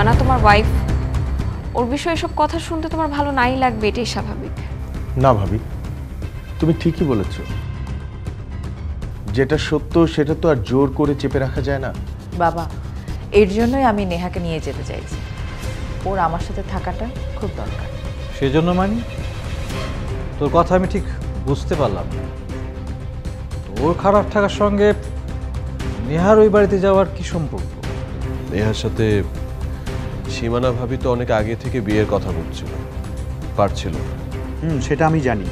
সীমানা তোমার ওয়াইফ, ওর বিষয়ে এসব কথা শুনতে তোমার ভালো নাই লাগবে, এটাই স্বাভাবিক। না ভাবি, তুমি ঠিকই বলেছ। যেটা সত্য সেটা তো আর জোর করে চেপে রাখা যায় না। বাবা, এর জন্যই আমি নেহাকে নিয়ে যেতে চাইছি। ওর আমার সাথে থাকাটা খুব দরকার। সেজন্য মানি? তোর কথা আমি ঠিক বুঝতে পারলাম না। তোর খারাপ থাকার সঙ্গে নেহার ওই বাড়িতে যাওয়ার কি সম্পর্ক? নেহার সাথে সীমানা ভাবি তো অনেক আগে থেকে বিয়ের কথা বলছিল, পারছিল না। সেটা আমি জানি।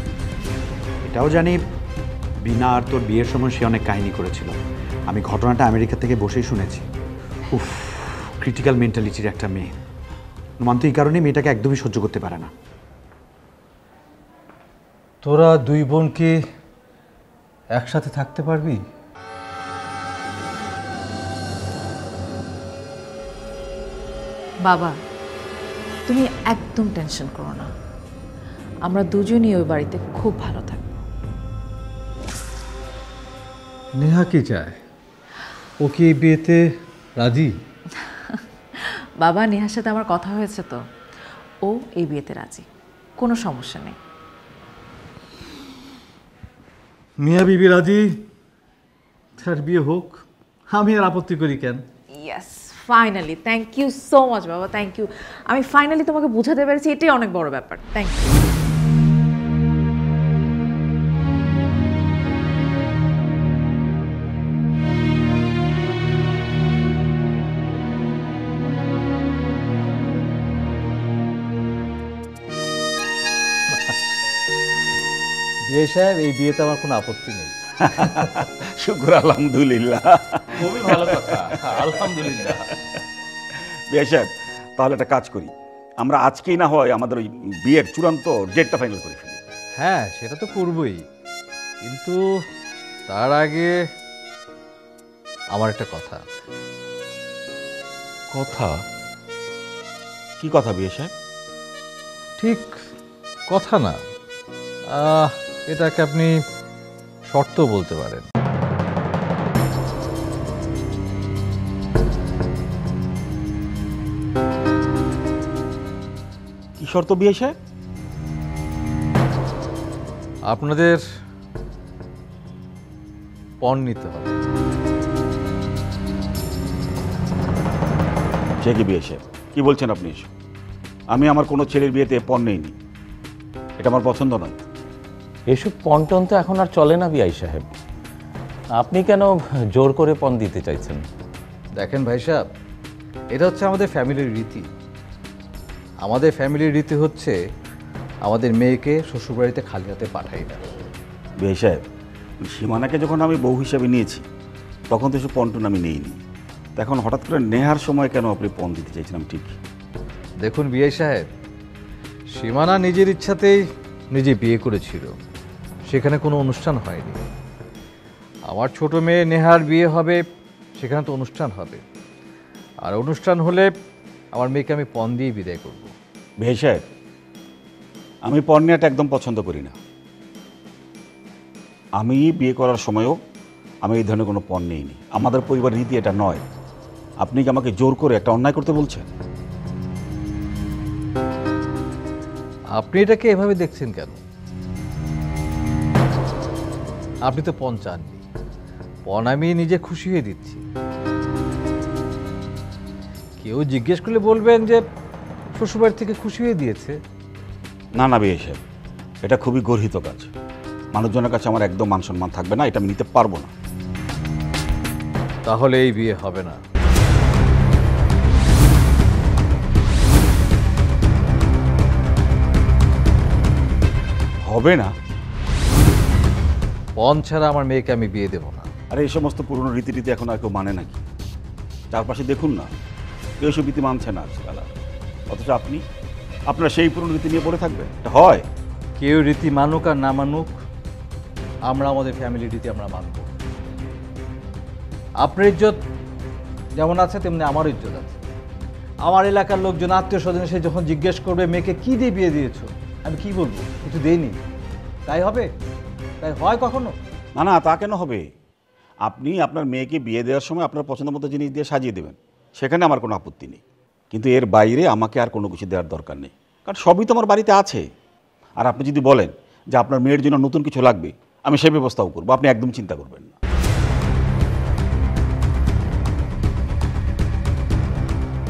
এটাও জানি বিনা আর তোর বিয়ের সময় সে অনেক কাহিনী করেছিল। আমি ঘটনাটা আমেরিকা থেকে বসেই শুনেছি। উফ, ক্রিটিক্যাল মেন্টালিটির একটা মেয়ে। নোমান তো এই কারণে মেয়েটাকে একদমই সহ্য করতে পারে না। তোরা দুই বোন কি একসাথে থাকতে পারবি? বাবা, তুমি একদম টেনশন করো না। আমরা দুজনই ওই বাড়িতে খুব ভালো থাকবো। নেহা কি চায়? ও কি এই বিয়েতে রাজি? বাবা, নেহার সাথে আমার কথা হয়েছে তো, ও এই বিয়েতে রাজি, কোনো সমস্যা নেই। মিয়া বিবি রাজি, তার বিয়ে হোক, আমি আর আপত্তি করি কেন? Yes, finally, thank you so much বাবা, থ্যাংক ইউ। আমি ফাইনালি তোমাকে বোঝাতে পেরেছি, এটাই অনেক বড় ব্যাপার। Thank you. বিয়ে সাহেব, এই বিয়েতে আমার কোনো আপত্তি নেই। শুকর আলহামদুলিল্লাহ। খুবই ভালো কথা, আলহামদুলিল্লাহ। বিয়ে সাহেব, তাহলে একটা কাজ করি, আমরা আজকেই না হয় আমাদের ওই বিয়ের চূড়ান্ত ডেটটা ফাইনাল করে ফেলি। হ্যাঁ, সেটা তো করবই, কিন্তু তার আগে আমার একটা কথা আছে। কথা? কি কথা বিয়ে সাহেব? ঠিক কথা না, এটাকে আপনি শর্ত বলতে পারেন। কি শর্ত বিয়ে সাহেব? আপনাদের পণ নিতে হবে। সে কি বিয়ে সাহেব, কি বলছেন আপনি? আমি আমার কোনো ছেলের বিয়েতে পণ নেইনি, এটা আমার পছন্দ নয়। এসব পণ টন তো এখন আর চলে না বিআই সাহেব, আপনি কেন জোর করে পণ দিতে চাইছেন? দেখেন ভাই সাহেব, এটা হচ্ছে আমাদের ফ্যামিলির রীতি। আমাদের ফ্যামিলির রীতি হচ্ছে আমাদের মেয়েকে শ্বশুরবাড়িতে খালি হাতে পাঠাই না। বিয়ে সাহেব, সীমানাকে যখন আমি বউ হিসাবে নিয়েছি তখন তো এসব পণ টন আমি নেইনি। এখন হঠাৎ করে নেহার সময় কেন আপনি পণ দিতে চাইছিলাম? ঠিক দেখুন বিআই সাহেব, সীমানা নিজের ইচ্ছাতেই নিজে বিয়ে করেছিল, সেখানে কোনো অনুষ্ঠান হয়নি। আমার ছোট মেয়ে নেহার বিয়ে হবে, সেখানে তো অনুষ্ঠান হবে, আর অনুষ্ঠান হলে আমার মেয়েকে আমি পণ দিয়ে বিদায় করব। বিয়ে সাহেব, আমি পণ নেওয়াটা একদম পছন্দ করি না। আমি বিয়ে করার সময়ও আমি এই ধরনের কোনো পণ নেইনি। আমাদের পরিবারের রীতি এটা নয়। আপনি কি আমাকে জোর করে একটা অন্যায় করতে বলছেন? আপনি এটাকে এভাবে দেখছেন কেন? আপনি তো পণ চাননি, পণ আমি নিজে খুশি হয়ে দিচ্ছি। কেউ জিজ্ঞেস করলে বলবেন যে শ্বশুরবাড়ি থেকে খুশি হয়ে দিয়েছে। না না বিয়ে সাহেব, এটা খুবই গর্হিত কাজ। মানুষজনের কাছে আমার একদম মান সম্মান থাকবে না, এটা আমি নিতে পারবো না। তাহলে এই বিয়ে হবে না। হবে না? পণ ছাড়া আমার মেয়েকে আমি বিয়ে দেব না। আরে এই সমস্ত পুরনো রীতিনীতি এখন আর কেউ মানে নাকি? চারপাশে দেখুন না, কেউ সব রীতি মানছে না আজকাল। অথচ আপনারা সেই পুরনো রীতি নিয়ে পড়ে থাকবেন? এটা হয়? কেউ রীতি মানুক আর না মানুক, আমরা আমাদের ফ্যামিলির রীতি আমরা মানব। আপনার ইজ্জত যেমন আছে তেমনি আমার ইজ্জত আছে। আমার এলাকার লোকজন, আত্মীয় স্বজন এসে যখন জিজ্ঞেস করবে মেয়েকে কী দিয়ে বিয়ে দিয়েছো, আমি কি বলবো? কিছু দেইনি। তাই হবে? তাই হয় কখনো? না না, তা কেন হবে? আপনি আপনার মেয়েকে বিয়ে দেওয়ার সময় আপনার পছন্দ মতো জিনিস দিয়ে সাজিয়ে দেবেন, সেখানে আমার কোনো আপত্তি নেই। কিন্তু এর বাইরে আমাকে আর কোনো কিছু দেওয়ার দরকার নেই, কারণ সবই তো আমার বাড়িতে আছে। আর আপনি যদি বলেন যে আপনার মেয়ের জন্য নতুন কিছু লাগবে, আমি সেই ব্যবস্থাও করবো, আপনি একদম চিন্তা করবেন না।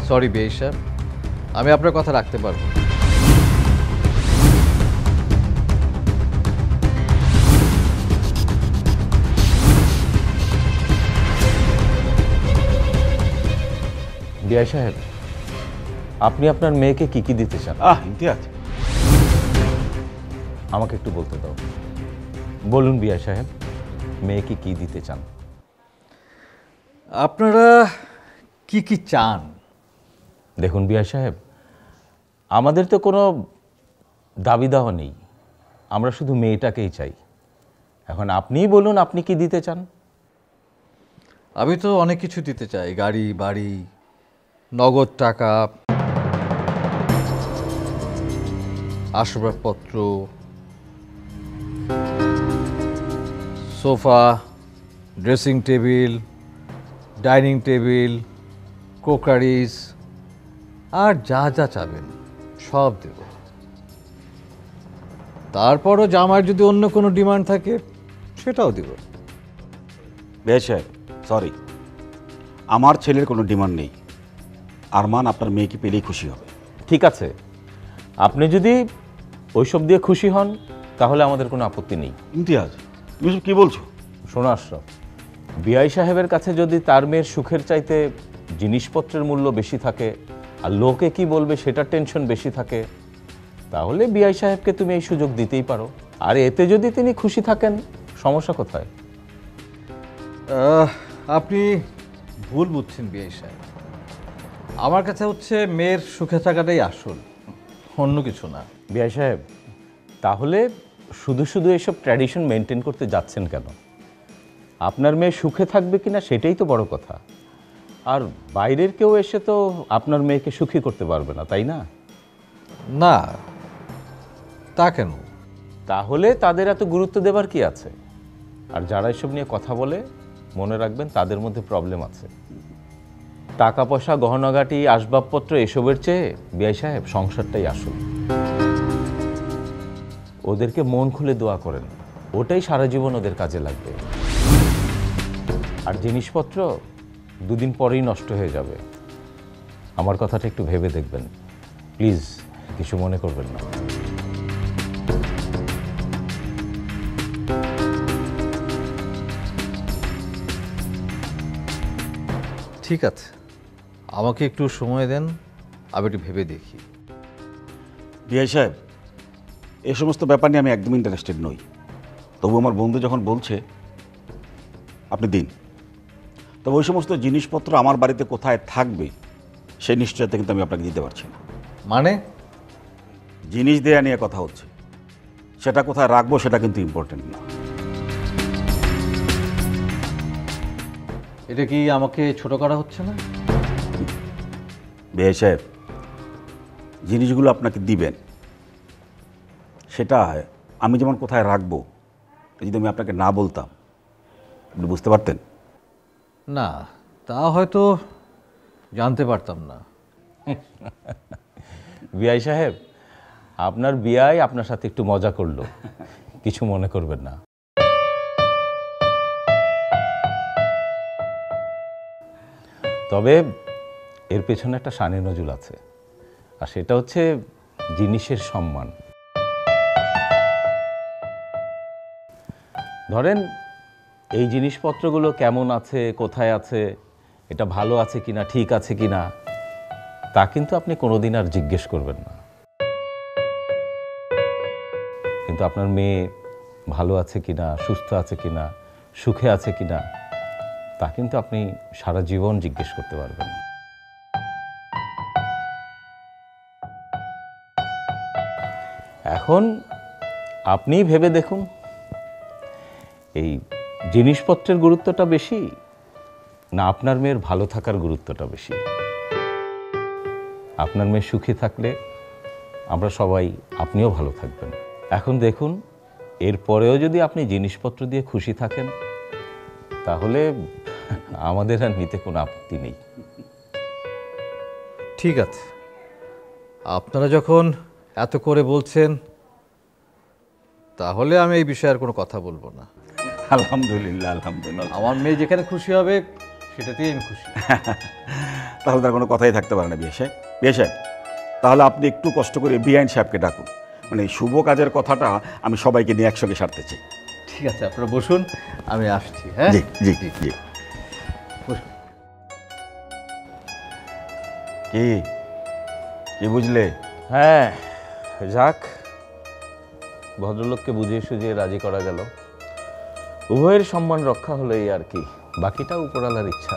সরি বিআই সাহেব, আমি আপনার কথা রাখতে পারবো না। বিআই সাহেব, আপনি আপনার মেয়েকে কি কি দিতে চান ইমতিয়াজ, আমাকে একটু বলতে দাও। বলুন বিআই সাহেব, মেয়েকে কি দিতে চান? আপনারা কি কি চান? দেখুন বিআই সাহেব, আমাদের তো কোনো দাবি দাওয়া নেই, আমরা শুধু মেয়েটাকেই চাই। এখন আপনিই বলুন আপনি কি দিতে চান। আমি তো অনেক কিছু দিতে চাই, গাড়ি, বাড়ি, নগদ টাকা, আসবাবপত্র, sofa, dressing table, dining table, crockeries, আর যা যা চাবেন সব দেব। তারপরও জামার যদি অন্য কোনো ডিমান্ড থাকে সেটাও দেব। বিআই সাহেব সরি, আমার ছেলের কোনো ডিমান্ড নেই। আরমান আপনার মেয়েকে পেলেই খুশি হবে। ঠিক আছে, আপনি যদি ওইসব দিয়ে খুশি হন তাহলে আমাদের কোনো আপত্তি নেই। ইমতিয়াজ, তুমি সব কী বলছো? শোনো আশরাফ, বিআই সাহেবের কাছে যদি তার মেয়ের সুখের চাইতে জিনিসপত্রের মূল্য বেশি থাকে আর লোকে কি বলবে সেটার টেনশন বেশি থাকে, তাহলে বিআই সাহেবকে তুমি এই সুযোগ দিতেই পারো। আর এতে যদি তিনি খুশি থাকেন, সমস্যা কোথায়? আপনি ভুল বুঝছেন বিআই সাহেব, আমার কাছে হচ্ছে মেয়ের সুখে থাকাটাই আসল, অন্য কিছু না। বিআই সাহেব, তাহলে শুধু শুধু এসব ট্র্যাডিশন মেনটেন করতে যাচ্ছেন কেন? আপনার মেয়ে সুখে থাকবে কিনা সেটাই তো বড় কথা। আর বাইরের কেউ এসে তো আপনার মেয়েকে সুখী করতে পারবে না, তাই না? না, তা কেন? তাহলে তাদের এত গুরুত্ব দেবার কি আছে? আর যারা এসব নিয়ে কথা বলে, মনে রাখবেন তাদের মধ্যে প্রবলেম আছে। টাকা পয়সা, গহনাগাটি, আসবাবপত্র এসবের চেয়ে বিআই সাহেব সংসারটাই আসল। ওদেরকে মন খুলে দোয়া করেন, ওটাই সারা জীবন ওদের কাজে লাগবে। আর জিনিসপত্র দুদিন পরেই নষ্ট হয়ে যাবে। আমার কথাটা একটু ভেবে দেখবেন প্লিজ, কিছু মনে করবেন না। ঠিক আছে, আমাকে একটু সময় দেন, আমি একটু ভেবে দেখি। বিআই সাহেব, এই সমস্ত ব্যাপার নিয়ে আমি একদম ইন্টারেস্টেড নই। তবু আমার বন্ধু যখন বলছে আপনি দিন, তবে ওই সমস্ত জিনিসপত্র আমার বাড়িতে কোথায় থাকবে সেই নিশ্চয়তা কিন্তু আমি আপনাকে দিতে পারছি না। মানে? জিনিস দেয়া নিয়ে কথা হচ্ছে, সেটা কোথায় রাখবো সেটা কিন্তু ইম্পর্টেন্ট না। এটা কি আমাকে ছোট করা হচ্ছে না? বিআই সাহেব, জিনিসগুলো আপনাকে দিবেন, সেটা আমি যেমন কোথায় রাখবো যদি আমি আপনাকে না বলতাম, আপনি বুঝতে পারতেন? না, তা হয়তো জানতে পারতাম না। বিআই সাহেব, আপনার বিআই আপনার সাথে একটু মজা করলো, কিছু মনে করবেন না। তবে এর পেছনে একটা শানে নজুল আছে, আর সেটা হচ্ছে জিনিসের সম্মান। ধরেন এই জিনিসপত্রগুলো কেমন আছে, কোথায় আছে, এটা ভালো আছে কিনা, ঠিক আছে কিনা, তা কিন্তু আপনি কোনোদিন আর জিজ্ঞেস করবেন না। কিন্তু আপনার মেয়ে ভালো আছে কিনা, সুস্থ আছে কিনা, সুখে আছে কিনা, তা কিন্তু আপনি সারা জীবন জিজ্ঞেস করতে পারবেন। এখন আপনি ভেবে দেখুন, এই জিনিসপত্রের গুরুত্বটা বেশি না আপনার মেয়ের ভালো থাকার গুরুত্বটা বেশি? আপনার মেয়ে সুখী থাকলে আমরা সবাই, আপনিও ভালো থাকবেন। এখন দেখুন, এরপরেও যদি আপনি জিনিসপত্র দিয়ে খুশি থাকেন তাহলে আমাদের আর নিতে কোনো আপত্তি নেই। ঠিক আছে, আপনারা যখন এত করে বলছেন তাহলে আমি এই বিষয়ে আর কোনো কথা বলবো না। আলহামদুলিল্লাহ, আলহামদুলিল্লাহ। আমার মেয়ে যেখানে খুশি হবে সেটাতেই আমি খুশি। তাহলে তার কোনো কথাই থাকতে পারে না বিয়ে সাহেব। বিয়ে সাহেব, তাহলে আপনি একটু কষ্ট করে বিআইন সাহেবকে ডাকুন। মানে এই শুভ কাজের কথাটা আমি সবাইকে নিয়ে একসঙ্গে সারতে চাই। ঠিক আছে, আপনারা বসুন, আমি আসছি। হ্যাঁ, জি জি জি। বসুন। কি বুঝলে? হ্যাঁ, যাক, ভদ্রলোককে বুঝিয়ে সুঝিয়ে রাজি করা গেল। উভয়ের সম্মান রক্ষা হলো, এই আর কি। বাকিটা উপরওয়ালার ইচ্ছা।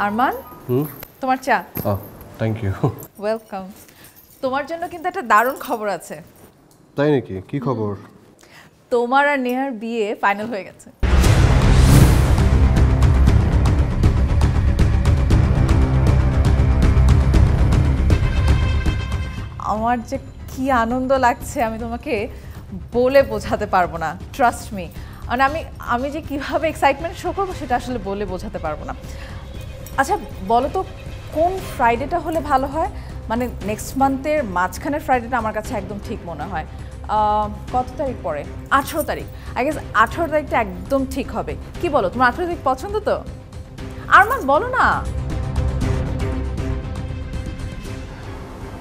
আরমান, তোমার চা। Thank you. ওয়েলকাম। তোমার জন্য কিন্তু একটা দারুণ খবর আছে। তাই নাকি? কি খবর? তোমার আর নেহার বিয়ে ফাইনাল হয়ে গেছে। আমার যে কি আনন্দ লাগছে আমি তোমাকে বলে বোঝাতে পারবো না। Trust me. আর আমি যে কিভাবে এক্সাইটমেন্ট শো করবো সেটা আসলে বলে বোঝাতে পারবো না। আচ্ছা বলো তো, কোন ফ্রাইডেটা হলে ভালো হয়? মানে নেক্সট মান্থের মাঝখানের ফ্রাইডেটা আমার কাছে একদম ঠিক মনে হয়। কত তারিখ পরে? 18 তারিখ। আই গেস 18 তারিখটা একদম ঠিক হবে। কি বলো, তোমার 18 তারিখ পছন্দ তো? আরমান বলো না।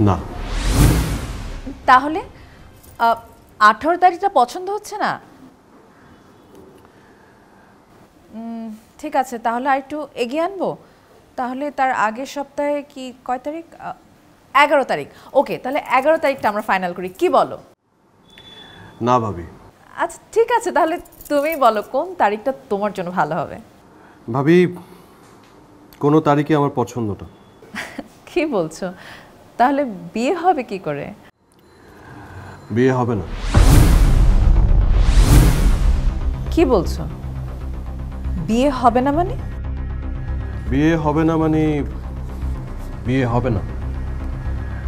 না। তাহলে 18 তারিখটা পছন্দ হচ্ছে না? ঠিক আছে, তাহলে আর একটু এগিয়ে আনবো। তাহলে তার আগের সপ্তাহে কি কয় তারিখ? 11 তারিখ। ওকে, তাহলে 11 তারিখটা আমরা ফাইনাল করি, কি বলো? না ভাবি। আচ্ছা ঠিক আছে, তাহলে তুমিই বলো কোন তারিখটা তোমার জন্য ভালো হবে। ভাবি, কোনো তারিখে আমার পছন্দ না। কি বলছো? তাহলে বিয়ে হবে কি করে? বিয়ে হবে না। কি বলছো? বিয়ে হবে না মানে? বিয়ে হবে না মানে বিয়ে হবে না।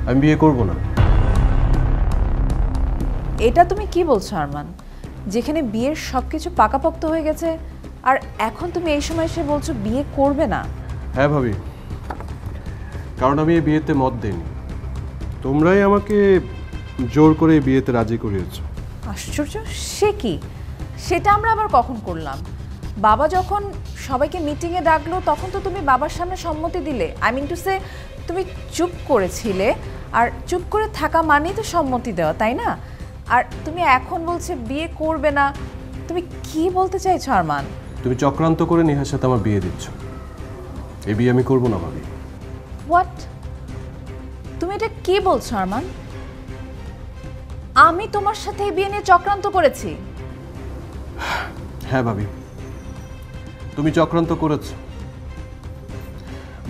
আমি বিয়ে করব না। এটা তুমি কি বলছো আরমান? যেখানে বিয়ের সবকিছু পাকাপোক্ত হয়ে গেছে আর এখন তুমি এই সময় এসে বলছো বিয়ে করবে না? হ্যাঁ ভাবি, কারণ আমি এই বিয়েতে মত দেইনি। তোমরাই আমাকে জোর করে এই বিয়েতে রাজি করিয়েছো। আশ্চর্য, সে কি? সেটা আমরা আবার কখন করলাম? বাবা যখন সবাইকে মিটিংয়ে ডাকলো তখন তো তুমি বাবার সামনে সম্মতি দিলে। আই মিন টু সে, তুমি চুপ করেছিলে, আর চুপ করে থাকা মানেই তো সম্মতি দেওয়া, তাই না? আর তুমি এখন বলছে বিয়ে করবে না। তুমি কি বলতে চাইছো আরমান? তুমি চক্রান্ত করে নেহার সাথে আমার বিয়ে দিচ্ছ। এই বিয়ে আমি করব না ভাবি। হোয়াট? তুমি এটা কি বলছো আরমান? আমি তোমার সাথে এই বিয়ে নিয়ে চক্রান্ত করেছি? হ্যাঁ ভাবি, তুমি চক্রান্ত করেছ।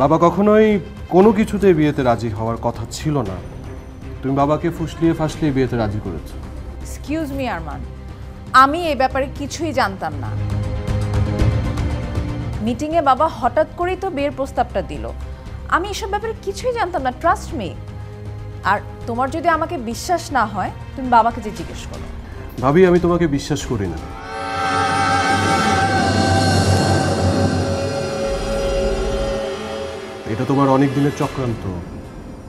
বাবা কখনোই কোনো কিছুতে বিয়েতে রাজি হওয়ার কথা ছিল না, তুমি বাবাকে ফুসলিয়ে ফাসলিয়ে বিয়েতে রাজি করেছো। এক্সকিউজ মি আরমান, আমি এই ব্যাপারে কিছুই জানতাম না। মিটিংয়ে বাবা হঠাৎ করেই তো বিয়ের প্রস্তাবটা দিল, আমি এসব ব্যাপারে কিছুই জানতাম না, ট্রাস্ট মি। আর তোমার যদি আমাকে বিশ্বাস না হয় তুমি বাবাকে যে জিজ্ঞেস করো। ভাবি, আমি তোমাকে বিশ্বাস করি না। এটা তোমার অনেক দিনের চক্রান্ত,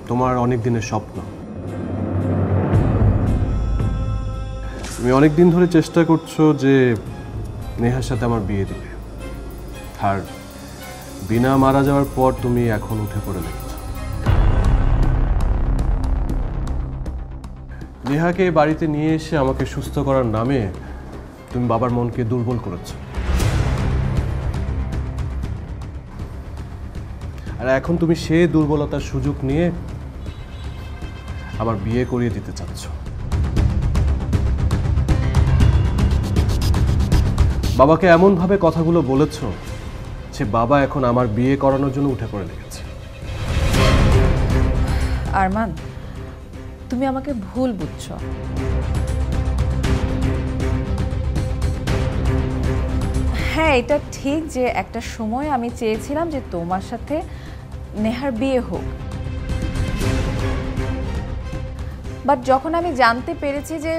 তোমার অনেক দিনের স্বপ্ন। তুমি অনেক দিন ধরে চেষ্টা করছো যে নেহার সাথে আমার বিয়ে দিবে, আর বিনা মারা যাওয়ার পর তুমি এখন উঠে পড়ে লেগেছো। নেহাকে বাড়িতে নিয়ে এসে আমাকে সুস্থ করার নামে তুমি বাবার মনকে দুর্বল করেছো, আর এখন তুমি সেই দুর্বলতার সুযোগ নিয়ে আবার বিয়ে করিয়ে দিতে চাচ্ছ। বাবাকে এমনভাবে কথাগুলো বলেছ যে বাবা এখন আমার বিয়ে করানোর জন্য উঠে পড়ে লেগেছে। আরমান, তুমি আমাকে ভুল বুঝছো। হ্যাঁ, এটা ঠিক যে একটা সময় আমি চেয়েছিলাম যে তোমার সাথে নেহার বিয়ে হোক, বাট যখন আমি জানতে পেরেছি যে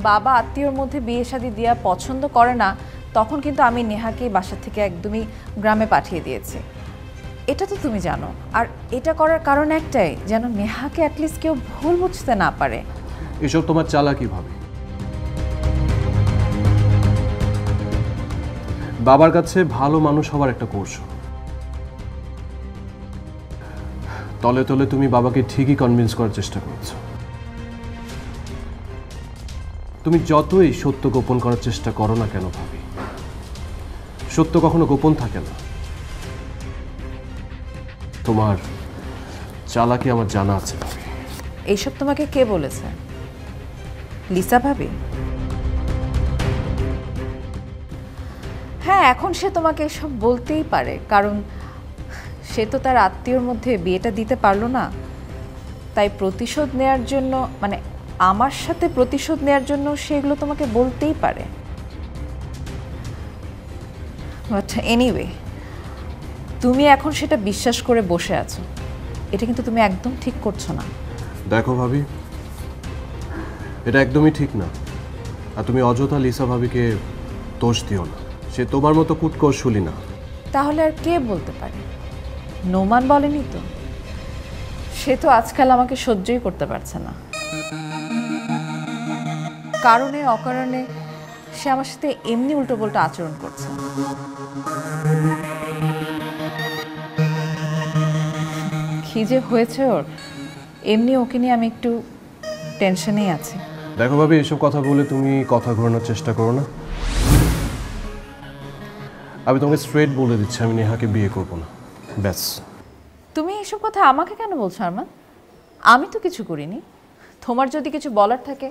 বাবা আত্মীয়র মধ্যে বিয়ে শাদী দেওয়া পছন্দ করে না, তখন কিন্তু আমি নেহাকে বাসা থেকে একদমই গ্রামে পাঠিয়ে দিয়েছি। এটা তো তুমি জানো। আর এটা করার কারণ একটাই, যেন নেহাকে অ্যাটলিস্ট কেউ ভুল বুঝতে না পারে। এসব তোমার চালাকি ভাবে। বাবার কাছে ভালো মানুষ হওয়ার একটা কৌশল। তলে তলে তুমি বাবাকে ঠিকই কনভিন্স করার চেষ্টা করছো। তুমি যতই সত্য গোপন করার চেষ্টা করো না কেন ভাবি, সত্য কখনো গোপন থাকে না। তোমার চালাকি আমার জানা আছে ভাবি। এইসব তোমাকে কে বলেছে? লিসা ভাবি? হ্যাঁ, এখন সে তোমাকে এসব বলতেই পারে, কারণ সে তো তার আত্মীয়র মধ্যে বিয়েটা দিতে পারলো না, তাই প্রতিশোধ নেয়ার জন্য, মানে আমার সাথে প্রতিশোধ নেয়ার জন্য সে এগুলো তোমাকে বলতেই পারে। বাট এনিওয়ে, তুমি এখন সেটা বিশ্বাস করে বসে আছো, এটা কিন্তু তুমি একদম ঠিক করছো না। দেখো ভাবি, এটা একদমই ঠিক না। আর তুমি অযথা লিসা ভাবিকে দোষ দিও না, সে তোমার মতো কূটকৌশলী না। তাহলে আর কে বলতে পারে? নোমান বলেনি তো? সে তো আজকাল আমাকে সহ্যই করতে পারছে না। কারণে অকারণে সে আমার সাথে এমনি উল্টোপাল্টা আচরণ করছে। কি যে হয়েছে ওর, এমনি ওকে নিয়ে আমি একটু টেনশনেই আছি। দেখো ভাবি, এসব কথা বলে তুমি কথা ঘোরানোর চেষ্টা করো না। আমি তোমাকে স্ট্রেট বলে দিচ্ছি, আমি নেহাকে বিয়ে করবো না, ব্যাস। তুমি এসব কথা আমাকে কেন বলছো আরমান? আমি তো কিছু করিনি। তোমার যদি কিছু বলার থাকে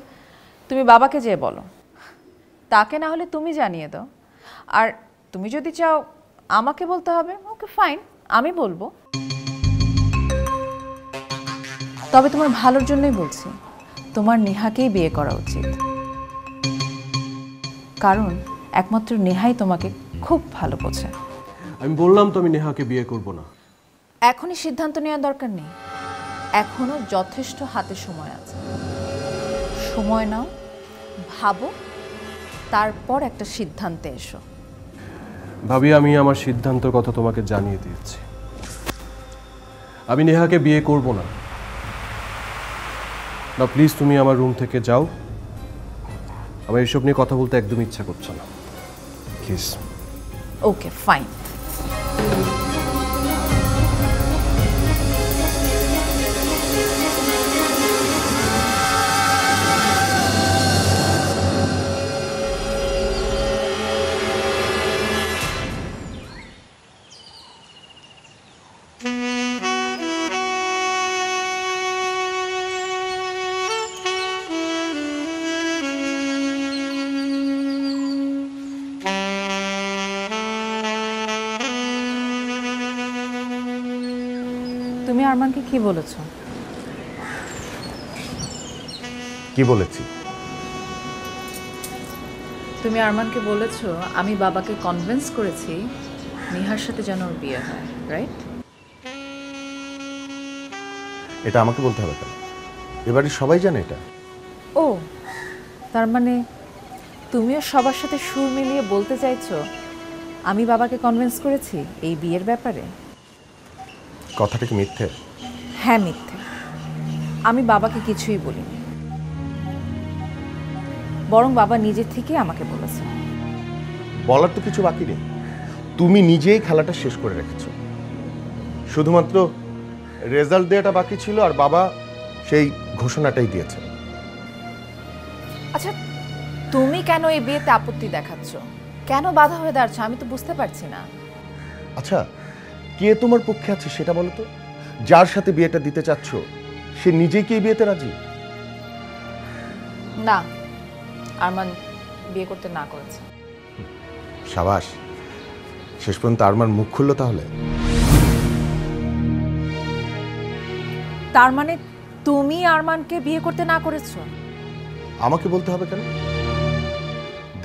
তুমি বাবাকে যেয়ে বলো, তাকে না হলে তুমি জানিয়ে দাও। আর তুমি যদি চাও আমাকে বলতে হবে, ওকে ফাইন, আমি বলবো। তবে তোমার ভালোর জন্যই বলছি, তোমার নেহাকেই বিয়ে করা উচিত, কারণ একমাত্র নেহাই তোমাকে খুব ভালো বোঝে। আমি বললাম তো আমি নেহাকে বিয়ে করব না। এখনই সিদ্ধান্ত নেওয়ার দরকার নেই, এখনো যথেষ্ট হাতে সময় আছে। সময় নাও, ভাবো, তারপর একটা সিদ্ধান্তে এসো। ভাবি, আমি আমার সিদ্ধান্তের কথা তোমাকে জানিয়ে দিয়েছি। আমি নেহাকে বিয়ে করব না। না প্লিজ, তুমি আমার রুম থেকে যাও, আমার এইসব নিয়ে কথা বলতে একদম ইচ্ছা করছে না, প্লিজ। Okay fine. তুমি আরমানকে কি বলেছো? কি বলেছি? তুমি আরমানকে বলেছো আমি বাবাকে কনভিন্স করেছি নিহার সাথে যেন ওর বিয়ে হয়, রাইট? এটা আমাকে বলতে হবে কেন? এবারে সবাই জানে এটা। ও, তার মানে তুমিও সবার সাথে সুর মিলিয়ে বলতে চাইছো আমি বাবাকে কনভিন্স করেছি এই বিয়ের ব্যাপারে? কথাটা কি মিথ্যে? হ্যাঁ মিথ্যে। আমি বাবাকে কিছুই বলিনি, বরং বাবা নিজে থেকে আমাকে বলেছে। বলার তো কিছু বাকি নেই, তুমি নিজেই খেলাটা শেষ করে রেখেছো। শুধুমাত্র রেজাল্ট দেওয়াটা বাকি ছিল, আর বাবা সেই ঘোষণাটাই দিয়েছে। আচ্ছা, তুমি কেন এই বিয়েতে আপত্তি দেখাচ্ছ? কেন বাধা হয়ে দাঁড়াচ্ছ? আমি তো বুঝতে পারছি না। আচ্ছা, কে তোমার পক্ষে আছে সেটা বলো তো। যার সাথে বিয়েটা দিতে চাচ্ছ সে নিজেই কি এই বিয়েতে রাজি? না, আরমান বিয়ে করতে না করেছে। সাবাস, শেষ পর্যন্ত আরমান মুখ খুললো তাহলে। তার মানে তুমি আরমানকে বিয়ে করতে না করেছো? আমাকে বলতে হবে কেন?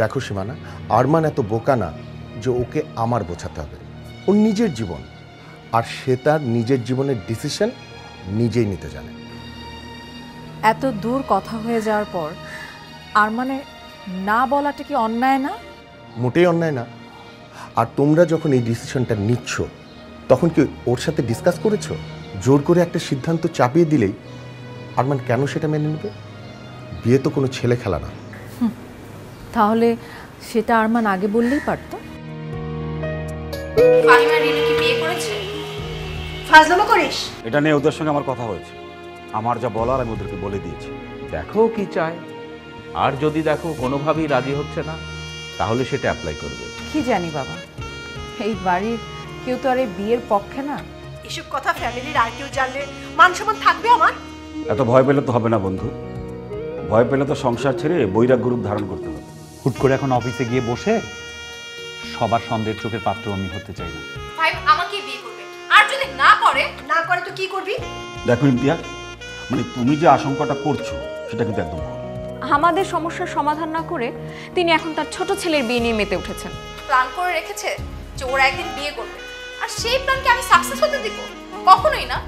দেখো সীমানা, আরমান এত বোকা না যে ওকে আমার বোঝাতে হবে। ওর নিজের জীবন, আর সে তার নিজের জীবনের ডিসিশন নিজেই নিতে জানে। এত দূর কথা হয়ে যাওয়ার পর আরমানের না বলাটা কি অন্যায় না? মোটেই অন্যায় না। আর তোমরা যখন এই ডিসিশনটা নিচ্ছ তখন কি ওর সাথে ডিসকাস করেছো? জোর করে একটা সিদ্ধান্ত চাপিয়ে দিলেই আরমান কেন সেটা মেনে নেবে? বিয়ে তো কোনো ছেলে খেলা না। তাহলে সেটা আরমান আগে বললেই পারতো। ফাহিমা রিনা কি বিয়ে করেছে? ফাজলামো করিস? এটা নিয়ে ওদের সঙ্গে আমার কথা হয়েছে। আমার যা বলার আমি ওদেরকে বলে দিয়েছি। দেখো কি চায়, আর যদি দেখো কোনোভাবেই রাজি হচ্ছে না তাহলে সেটা অ্যাপ্লাই করবে। কি জানি বাবা, এই বাড়ির কেউ তো আর এই বিয়ের পক্ষে না। এসব কথা ফ্যামিলির আর কেউ জানলে মান সম্মান থাকবে আমার? এত ভয় পেলে তো হবে না বন্ধু। ভয় পেলে তো সংসার ছেড়ে বৈরাগ্য রূপ ধারণ করতে হবে। হুট করে এখন অফিসে গিয়ে বসে সবার সন্দেহের চোখের পাত্র আমি হতে চাই না। ফাহিম আমাকে বিয়ে করবে, আর যদি না করে? না করে তো কি করবি? দেখো ইমতিয়াজ, মানে তুমি যে আশঙ্কাটা করছো সেটা কিন্তু একদম ভুল। আমাদের সমস্যার সমাধান না করে তিনি এখন তার ছোট ছেলের বিয়ে নিয়ে মেতে উঠেছেন। প্ল্যান করে রেখেছে যে ওরা একদিন বিয়ে করবে, আর সেই প্ল্যানকে আমি সাকসেস হতে দিব? কখনোই না।